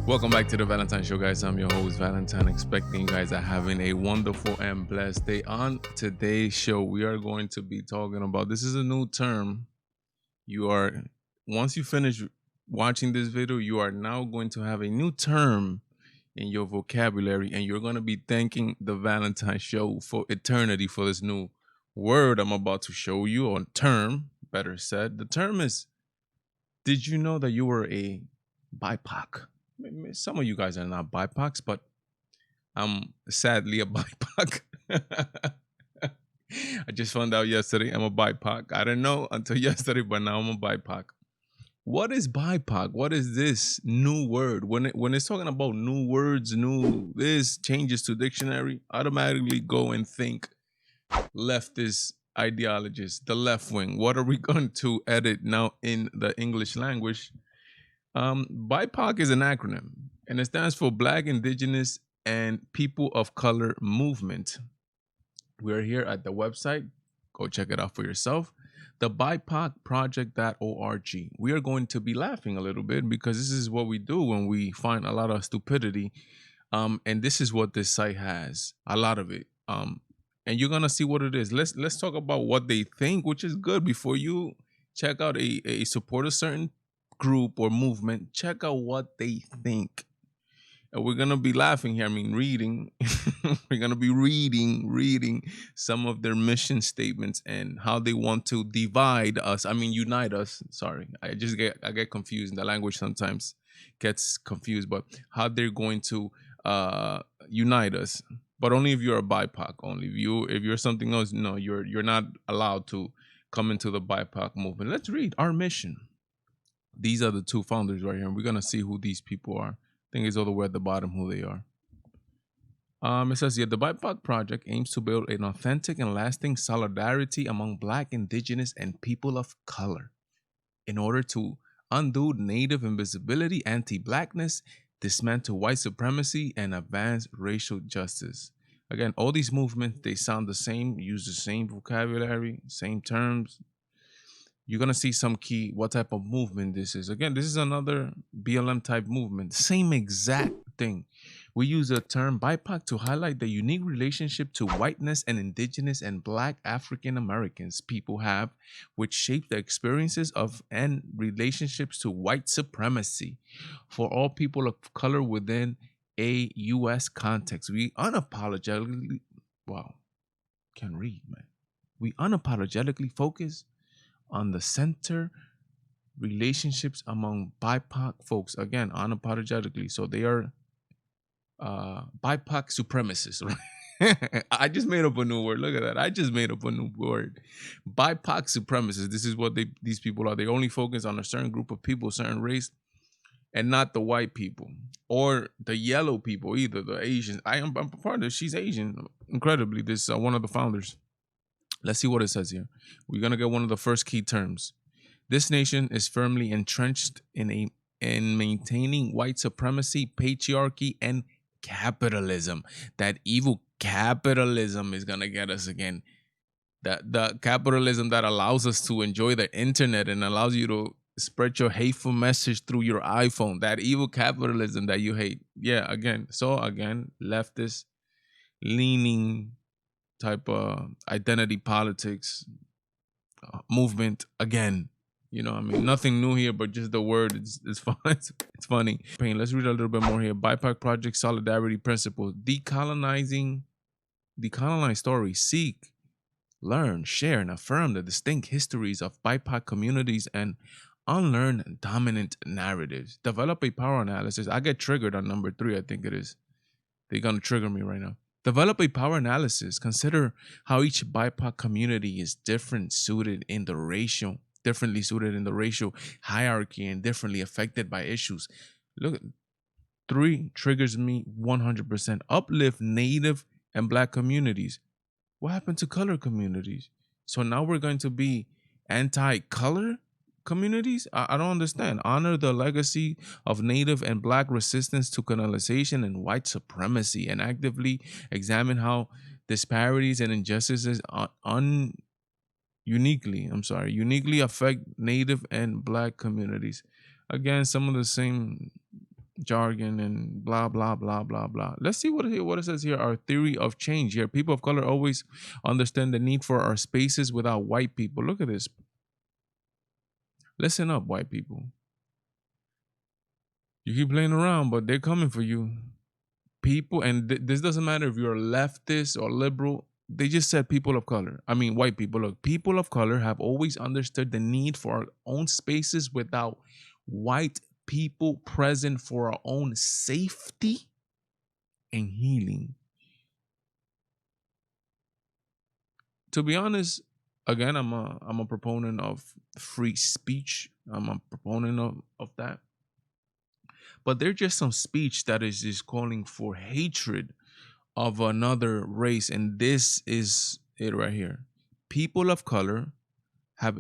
Welcome back to the Valentine Show, guys. I'm your host, Valentine, expecting you guys are having a wonderful and blessed day. On today's show, we are going to be talking about this is a new term. Once you finish watching this video, you are now going to have a new term in your vocabulary, and you're going to be thanking the Valentine Show for eternity for this new word I'm about to show you, or term, better said. The term is, did you know that you were a BIPOC? Some of you guys are not BIPOCs, but I'm sadly a BIPOC. I just found out yesterday I'm a BIPOC. I didn't know until yesterday, but now I'm a BIPOC. What is BIPOC? What is this new word? When it's talking about new words, new this changes to dictionary, automatically go and think leftist ideologists, the left wing. What are we going to edit now in the English language? BIPOC is an acronym, and it stands for Black, Indigenous, and People of Color Movement. We're here at the website. Go check it out for yourself. The BIPOCproject.org. We are going to be laughing a little bit because this is what we do when we find a lot of stupidity. And this is what this site has, a lot of it. And you're gonna see what it is. Let's talk about what they think, which is good. Before you check out a support a certain group or movement, check out what they think. And we're gonna be laughing here. I mean, reading. We're gonna be reading some of their mission statements and how they want to divide us. I mean, unite us. Sorry, I get confused. The language sometimes gets confused, but how they're going to unite us. But only if you're a BIPOC. Only if you're something else. No, you're not allowed to come into the BIPOC movement. Let's read our mission. These are the two founders right here, and we're gonna see who these people are. I think it's all the way at the bottom who they are. It says here, the BIPOC project aims to build an authentic and lasting solidarity among Black, Indigenous, and people of color in order to undo Native invisibility, anti-Blackness, dismantle white supremacy, and advance racial justice. Again, all these movements, they sound the same, use the same vocabulary, same terms. You're going to see some key, what type of movement this is. Again, this is another BLM type movement. Same exact thing. We use the term BIPOC to highlight the unique relationship to whiteness and Indigenous and Black African Americans people have, which shape the experiences of and relationships to white supremacy for all people of color within a U.S. context. We unapologetically, wow, can read, man. We unapologetically focus on the center relationships among BIPOC folks. Again, unapologetically. So they are BIPOC supremacists, right? I just made up a new word. Look at that. I just made up a new word. BIPOC supremacists. This is what these people are. They only focus on a certain group of people, certain race, and not the white people or the yellow people either, the Asians. I'm part of this. She's Asian. Incredibly, this one of the founders. Let's see what it says here. We're gonna get one of the first key terms. This nation is firmly entrenched in maintaining white supremacy, patriarchy, and capitalism. That evil capitalism is gonna get us again. The capitalism that allows us to enjoy the internet and allows you to spread your hateful message through your iPhone. That evil capitalism that you hate. Yeah, again. So again, leftist leaning type of identity politics movement again. You know, I mean, nothing new here, but just the word is fun. It's funny. Let's read a little bit more here. BIPOC Project Solidarity Principles. Decolonized stories seek, learn, share, and affirm the distinct histories of BIPOC communities and unlearn dominant narratives. Develop a power analysis. I get triggered on number 3, I think it is. They're going to trigger me right now. Develop a power analysis. Consider how each BIPOC community is differently suited in the racial hierarchy and differently affected by issues. Look, 3 triggers me 100%. Uplift Native and Black communities. What happened to color communities? So now we're going to be anti-color communities? I don't understand. Honor the legacy of Native and Black resistance to colonization and white supremacy, and actively examine how disparities and injustices uniquely affect Native and Black communities. Again, some of the same jargon and blah blah blah blah blah. Let's see what it says here. Our theory of change here. People of color always understand the need for our spaces without white people. Look at this. Listen up, white people. You keep playing around, but they're coming for you. People, and this doesn't matter if you're a leftist or liberal. They just said people of color. I mean, white people. Look, people of color have always understood the need for our own spaces without white people present for our own safety and healing. To be honest, again, I'm a proponent of free speech. I'm a proponent of that. But there's just some speech that is just calling for hatred of another race, and this is it right here. People of color have.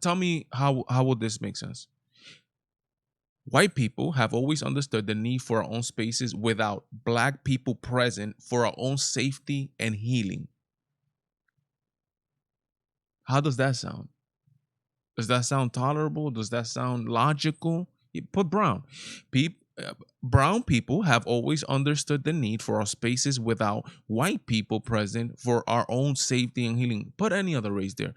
Tell me how would this make sense? White people have always understood the need for our own spaces without black people present for our own safety and healing. How does that sound? Does that sound tolerable? Does that sound logical? You put brown. Brown people have always understood the need for our spaces without white people present for our own safety and healing. Put any other race there.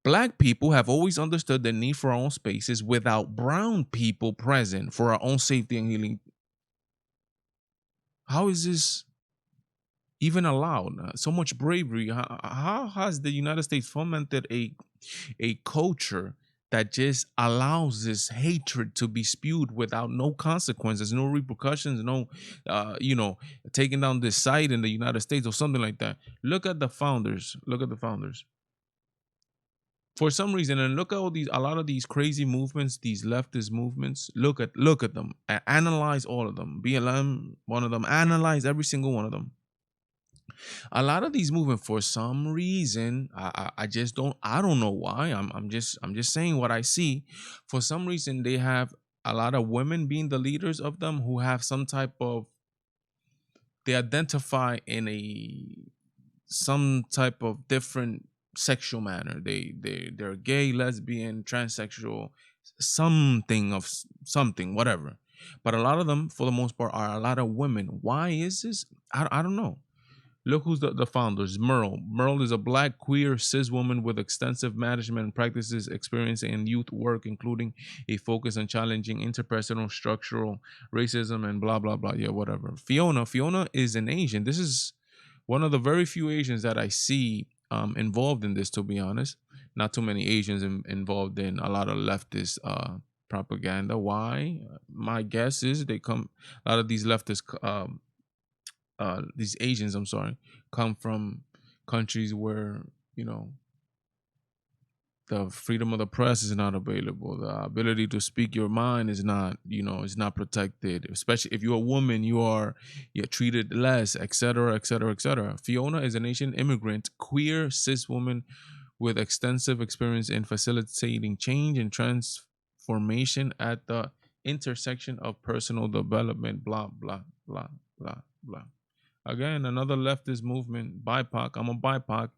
Black people have always understood the need for our own spaces without brown people present for our own safety and healing. How is this even allowed? So much bravery. How has the United States fomented a culture that just allows this hatred to be spewed without no consequences, no repercussions, no, taking down this site in the United States or something like that? Look at the founders. Look at the founders. For some reason, and look at a lot of these crazy movements, these leftist movements. Look at them. Analyze all of them. BLM, one of them. Analyze every single one of them. A lot of these movements, for some reason, I just don't know why. I'm just saying what I see. For some reason, they have a lot of women being the leaders of them who have some type of, they identify in a some type of different sexual manner. They're gay, lesbian, transsexual, something of something, whatever. But a lot of them, for the most part, are a lot of women. Why is this? I don't know. Look who's the founders. Merle. Merle is a black queer cis woman with extensive management practices experience in youth work, including a focus on challenging interpersonal structural racism and blah blah blah. Yeah, whatever. Fiona. Fiona is an Asian. This is one of the very few Asians that I see involved in this. To be honest, not too many Asians involved in a lot of leftist propaganda. Why? My guess is they come. A lot of these leftist these Asians, I'm sorry, come from countries where, you know, the freedom of the press is not available. The ability to speak your mind is not, is not protected. Especially if you're a woman, you're treated less, etc., etc., etc. Fiona is an Asian immigrant, queer cis woman with extensive experience in facilitating change and transformation at the intersection of personal development. Blah blah blah blah blah. Again, another leftist movement, BIPOC. I'm a BIPOC.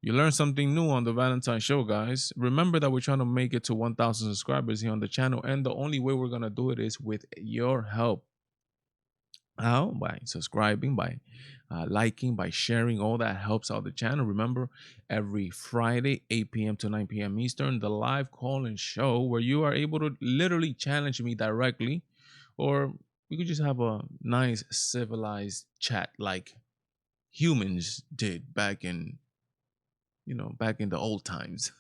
You learn something new on the Valentine show, guys. Remember that we're trying to make it to 1,000 subscribers here on the channel, and the only way we're going to do it is with your help. How? By subscribing, by liking, by sharing. All that helps out the channel. Remember, every Friday, 8 p.m. to 9 p.m. Eastern, the live call-in show where you are able to literally challenge me directly, or we could just have a nice civilized chat like humans did back in the old times.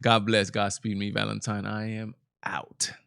God bless, Godspeed me, Valentine. I am out.